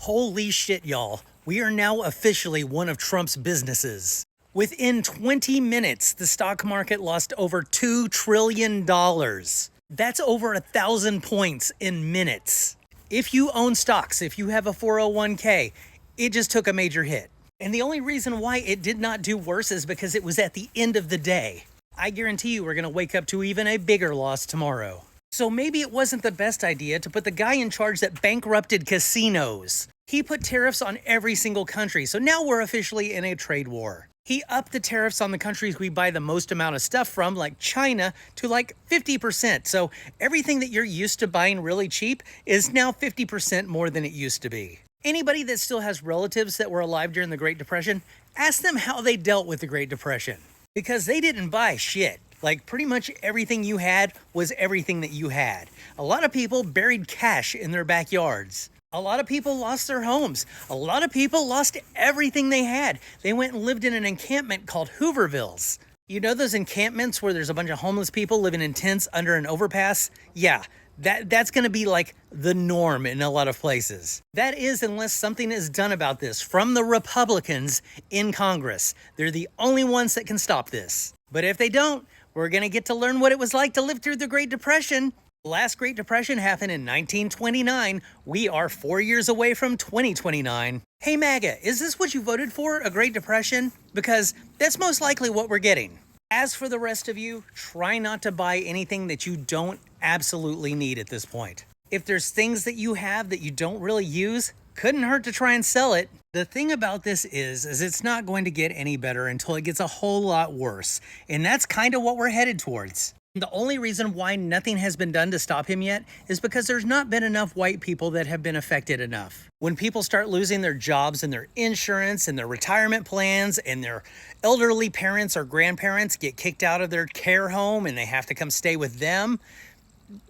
Holy shit, y'all. We are now officially one of Trump's businesses. Within 20 minutes, the stock market lost over $2 trillion. That's over 1,000 points in minutes. If you own stocks, if you have a 401k, it just took a major hit. And the only reason why it did not do worse is because it was at the end of the day. I guarantee you we're going to wake up to even a bigger loss tomorrow. So maybe it wasn't the best idea to put the guy in charge that bankrupted casinos. He put tariffs on every single country, so now we're officially in a trade war. He upped the tariffs on the countries we buy the most amount of stuff from, like China, to like 50%. So everything that you're used to buying really cheap is now 50% more than it used to be. Anybody that still has relatives that were alive during the Great Depression, ask them how they dealt with the Great Depression. Because they didn't buy shit. Like, pretty much everything you had was everything that you had. A lot of people buried cash in their backyards. A lot of people lost their homes. A lot of people lost everything they had. They went and lived in an encampment called Hoovervilles. You know those encampments where there's a bunch of homeless people living in tents under an overpass? Yeah, that's going to be like the norm in a lot of places. That is, unless something is done about this from the Republicans in Congress. They're the only ones that can stop this. But if they don't, we're going to get to learn what it was like to live through the Great Depression. The last Great Depression happened in 1929. We are 4 years away from 2029. Hey MAGA, is this what you voted for, a Great Depression? Because that's most likely what we're getting. As for the rest of you, try not to buy anything that you don't absolutely need at this point. If there's things that you have that you don't really use, couldn't hurt to try and sell it. The thing about this is it's not going to get any better until it gets a whole lot worse. And that's kind of what we're headed towards. The only reason why nothing has been done to stop him yet is because there's not been enough white people that have been affected enough. When people start losing their jobs and their insurance and their retirement plans and their elderly parents or grandparents get kicked out of their care home and they have to come stay with them,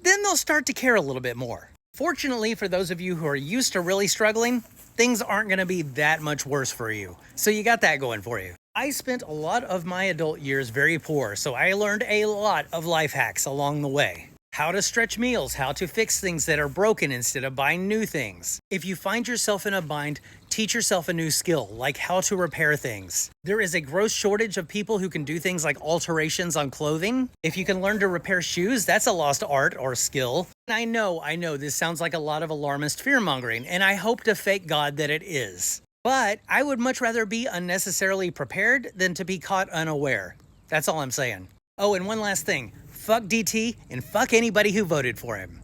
then they'll start to care a little bit more. Fortunately, for those of you who are used to really struggling, things aren't going to be that much worse for you. So you got that going for you. I spent a lot of my adult years very poor, so I learned a lot of life hacks along the way. How to stretch meals, how to fix things that are broken instead of buying new things. If you find yourself in a bind, teach yourself a new skill, like how to repair things. There is a gross shortage of people who can do things like alterations on clothing. If you can learn to repair shoes, that's a lost art or skill. I know, this sounds like a lot of alarmist fear-mongering, and I hope to fake God that it is. But I would much rather be unnecessarily prepared than to be caught unaware. That's all I'm saying. Oh, and one last thing. Fuck DT and fuck anybody who voted for him.